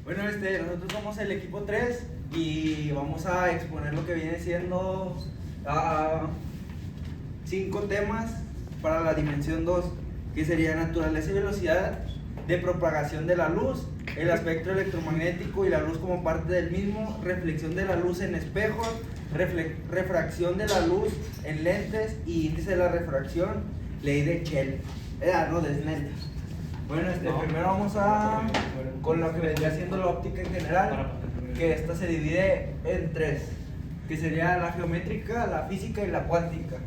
Bueno, nosotros somos el equipo 3 y vamos a exponer lo que viene siendo 5 temas para la dimensión 2, que sería naturaleza y velocidad de propagación de la luz, el aspecto electromagnético y la luz como parte del mismo, reflexión de la luz en espejos, refracción de la luz en lentes y índice de la refracción, ley de Snell. De Snell. Bueno, primero vamos con lo que vendría siendo la óptica en general, que esta se divide en 3, que sería la geométrica, la física y la cuántica.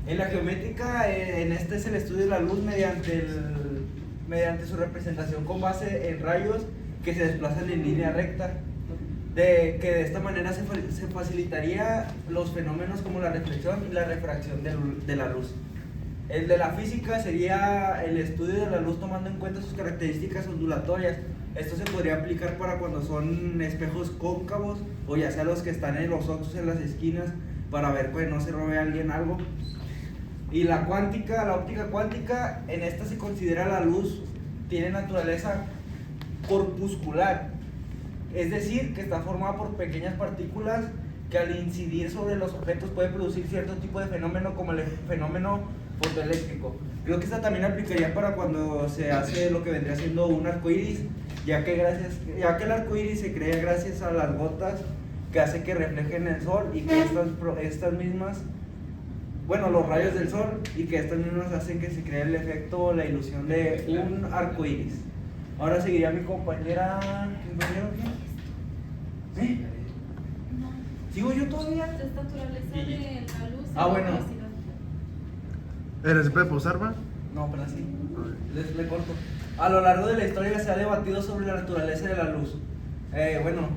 En la geométrica, es el estudio de la luz mediante su representación con base en rayos que se desplazan en línea recta, que de esta manera se facilitaría los fenómenos como la reflexión y la refracción de la luz. El de la física sería el estudio de la luz tomando en cuenta sus características ondulatorias. Esto se podría aplicar para cuando son espejos cóncavos o ya sea los que están en los otros en las esquinas para ver que no se robe a alguien algo. Y la cuántica, la óptica cuántica, en esta se considera la luz tiene naturaleza corpuscular, es decir, que está formada por pequeñas partículas que al incidir sobre los objetos puede producir cierto tipo de fenómeno como el fenómeno fotoeléctrico. Creo que esta también aplicaría para cuando se hace lo que vendría siendo un arco iris, ya que el arco iris se crea gracias a las gotas que hace que reflejen el sol y que estas mismas, los rayos del sol, y que estas mismas hacen que se cree el efecto o la ilusión de un arco iris. Ahora seguiría mi compañera. ¿Sigo yo todavía? Es naturaleza de la luz. Bueno. ¿Se puede pausar, va? No, pero así. Le corto. A lo largo de la historia se ha debatido sobre la naturaleza de la luz.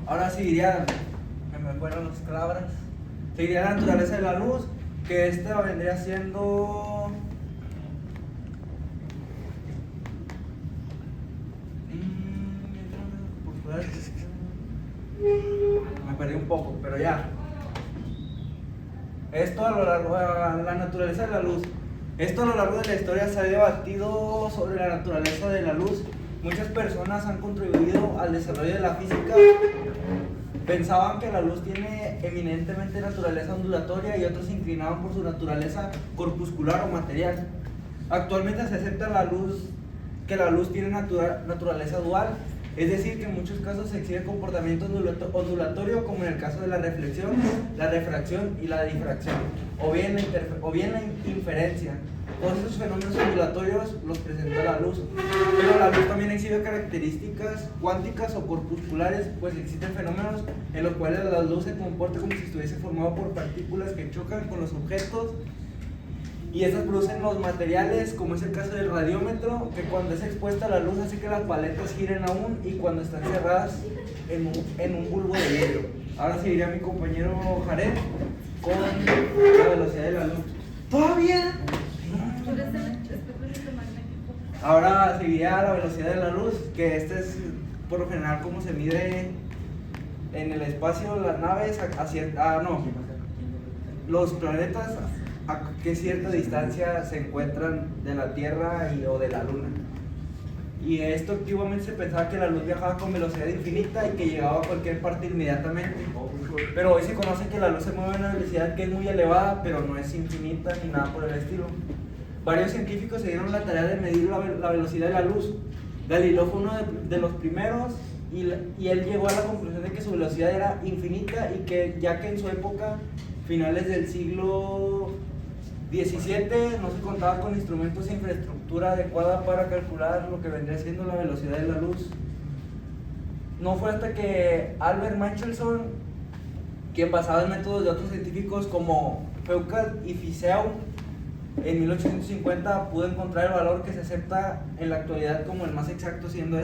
Ahora seguiría. Me fueron las palabras. Seguiría la naturaleza de la luz, que esta vendría siendo. Me perdí un poco, pero ya. La naturaleza de la luz. Esto a lo largo de la historia se ha debatido sobre la naturaleza de la luz. Muchas personas han contribuido al desarrollo de la física. Pensaban que la luz tiene eminentemente naturaleza ondulatoria y otros se inclinaban por su naturaleza corpuscular o material. Actualmente se acepta que la luz tiene naturaleza dual, es decir, que en muchos casos se exhibe comportamiento ondulatorio, como en el caso de la reflexión, la refracción y la difracción, o bien la inferencia. Todos esos fenómenos ondulatorios los presenta la luz, pero la luz también exhibe características cuánticas o corpusculares, pues existen fenómenos en los cuales la luz se comporta como si estuviese formado por partículas que chocan con los objetos, y esas producen los materiales, como es el caso del radiómetro, que cuando es expuesta a la luz hace que las paletas giren aún, y cuando están cerradas en un bulbo de vidrio. Ahora seguiría mi compañero Jared con la velocidad de la luz. ¿Todavía? Ahora seguiría la velocidad de la luz, que es por lo general como se mide en el espacio las naves los planetas a qué cierta distancia se encuentran de la Tierra o de la Luna. Y esto antiguamente se pensaba que la luz viajaba con velocidad infinita y que llegaba a cualquier parte inmediatamente. Pero hoy se conoce que la luz se mueve a una velocidad que es muy elevada, pero no es infinita ni nada por el estilo. Varios científicos se dieron la tarea de medir la velocidad de la luz. Galileo fue uno de los primeros y él llegó a la conclusión de que su velocidad era infinita, y que ya que en su época, finales del siglo XVII, no se contaba con instrumentos e infraestructura adecuada para calcular lo que vendría siendo la velocidad de la luz. No fue hasta que Albert Michelson, quien basado en métodos de otros científicos como Foucault y Fizeau, en 1850 pudo encontrar el valor que se acepta en la actualidad como el más exacto, siendo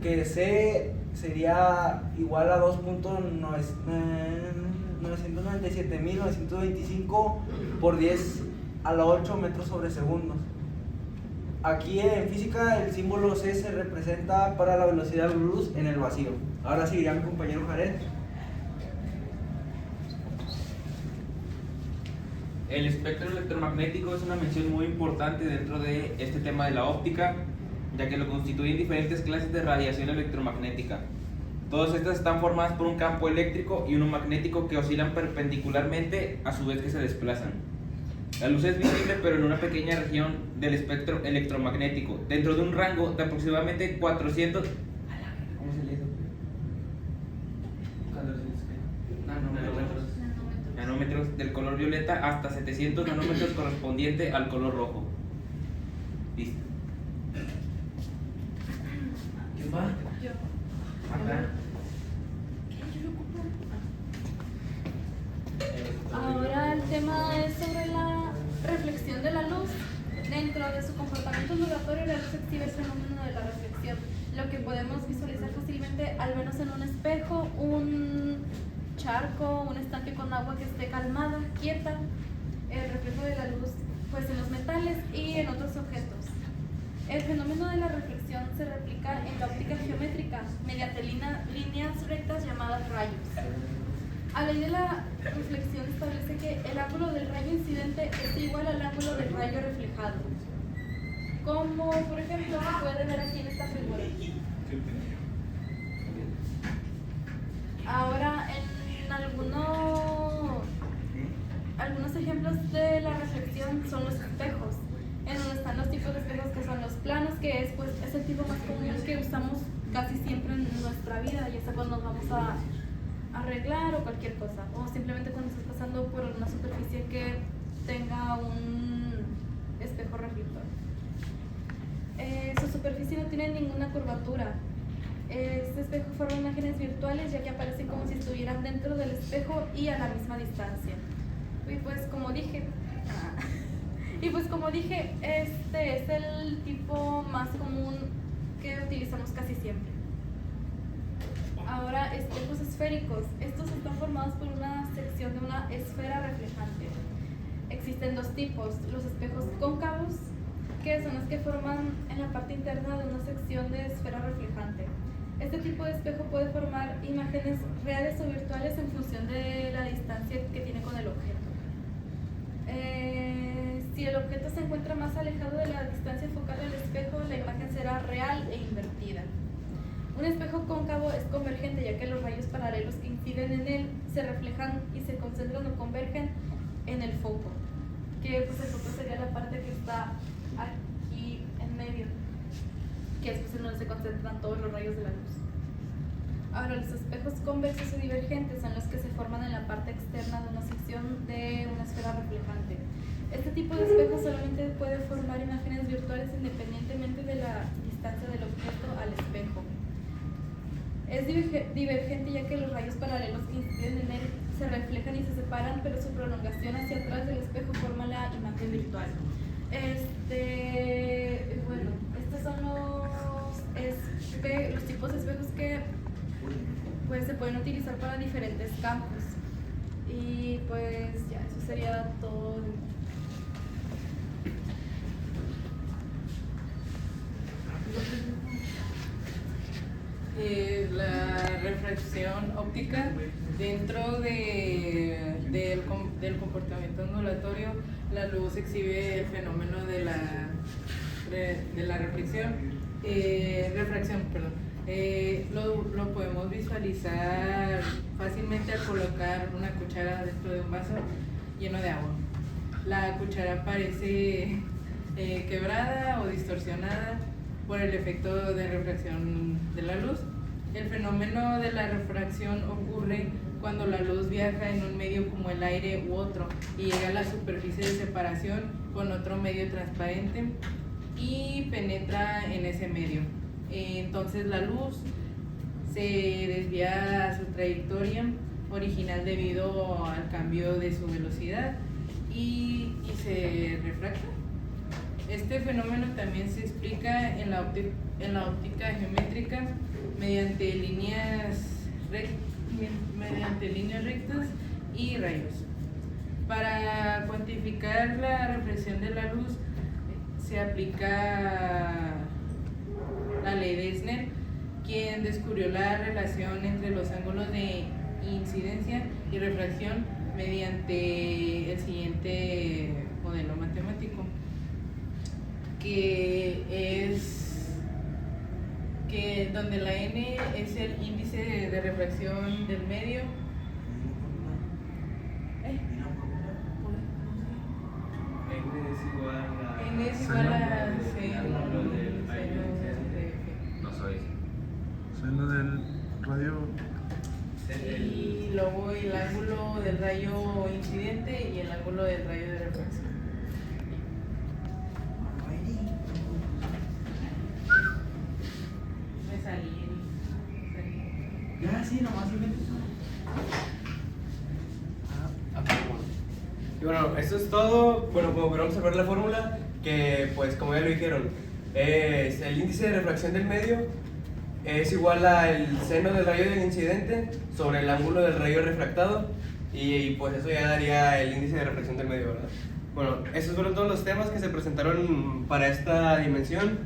que C sería igual a 2.997.925 por 10 a la 8 metros sobre segundos. Aquí en física el símbolo C se representa para la velocidad de la luz en el vacío. Ahora seguirá mi compañero Jared. El espectro electromagnético es una mención muy importante dentro de este tema de la óptica. ya que lo constituyen diferentes clases de radiación electromagnética. Todas estas están formadas por un campo eléctrico y uno magnético que oscilan perpendicularmente a su vez que se desplazan. La luz es visible pero en una pequeña región del espectro electromagnético, dentro de un rango de aproximadamente 400... ¿Cómo se lee eso? Nanómetros del color violeta hasta 700 nanómetros correspondiente al color rojo. Listo. ¿Quién va? Yo. Acá. ¿Qué? Yo lo ocupo. Ahora el tema es sobre la reflexión de la luz. Dentro de su comportamiento ondulatorio, la luz exhibe el fenómeno de la reflexión, lo que podemos visualizar fácilmente, al menos en un espejo, un charco, un estanque con agua que esté calmada, quieta, el reflejo de la luz pues en los metales y en otros objetos. El fenómeno de la reflexión se replica en la óptica geométrica mediante líneas rectas llamadas rayos. La ley de la reflexión establece que el ángulo del rayo incidente es igual al ángulo del rayo reflejado, como por ejemplo se puede ver aquí en esta figura. Ahora, en algunos ejemplos de la reflexión son los espejos, en donde están los tipos de espejos que son los planos, que es pues el tipo más común que usamos casi siempre en nuestra vida, ya sea cuando nos vamos a arreglar o cualquier cosa, o simplemente cuando estás pasando por una superficie que tenga un espejo reflector. Su superficie no tiene ninguna curvatura. Este espejo forma imágenes virtuales, ya que aparecen como si estuvieran dentro del espejo y a la misma distancia. Y pues como dije, este es el tipo más común que utilizamos casi siempre. Ahora, espejos esféricos. Estos están formados por una sección de una esfera reflejante. Existen dos tipos: los espejos cóncavos, que son los que forman en la parte interna de una sección de esfera reflejante. Este tipo de espejo puede formar imágenes reales o virtuales en función de la distancia que tiene con el objeto. Si el objeto se encuentra más alejado de la distancia focal del espejo, la imagen será real e invertida. Un espejo cóncavo es convergente, ya que los rayos paralelos que inciden en él se reflejan y se concentran o convergen en el foco, que pues el foco sería la parte que está aquí en medio, que es pues en donde se concentran todos los rayos de la luz. Ahora, los espejos convexos o divergentes son los que se forman en la parte externa de una sección de una esfera reflejante. Este tipo de espejo solamente puede formar imágenes virtuales independientemente de la distancia del objeto al espejo. Es divergente, ya que los rayos paralelos que inciden en él se reflejan y se separan, pero su prolongación hacia atrás del espejo forma la imagen virtual. Bueno, estos son los tipos de espejos que pues se pueden utilizar para diferentes campos. Y pues ya, eso sería todo. La refracción óptica dentro del comportamiento ondulatorio, la luz exhibe el fenómeno de la refracción, lo podemos visualizar fácilmente al colocar una cuchara dentro de un vaso lleno de agua. La cuchara parece quebrada o distorsionada por el efecto de refracción de la luz. El fenómeno de la refracción ocurre cuando la luz viaja en un medio como el aire u otro y llega a la superficie de separación con otro medio transparente y penetra en ese medio. Entonces la luz se desvía a su trayectoria original debido al cambio de su velocidad y se refracta. Este fenómeno también se explica en la óptica geométrica mediante líneas rectas y rayos. Para cuantificar la reflexión de la luz se aplica la ley de Snell, quien descubrió la relación entre los ángulos de incidencia y refracción mediante el siguiente modelo matemático, que es que donde la n es el índice de refracción del medio. N es igual a seno del rayo de F. No soy. Seno del radio. Y luego el ángulo del rayo incidente y el ángulo del rayo de refracción. Me salí. Ya, sí, nomás sí Y bueno, eso es todo. Bueno, como podemos observar la fórmula, que pues como ya lo dijeron, es el índice de refracción del medio es igual al seno del rayo del incidente sobre el ángulo del rayo refractado, y pues eso ya daría el índice de refracción del medio, ¿verdad? Bueno, esos fueron todos los temas que se presentaron para esta dimensión.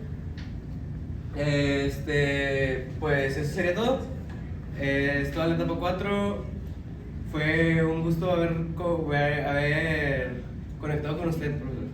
Pues eso sería todo. Es toda la etapa 4. Fue un gusto haber conectado con usted, profesor.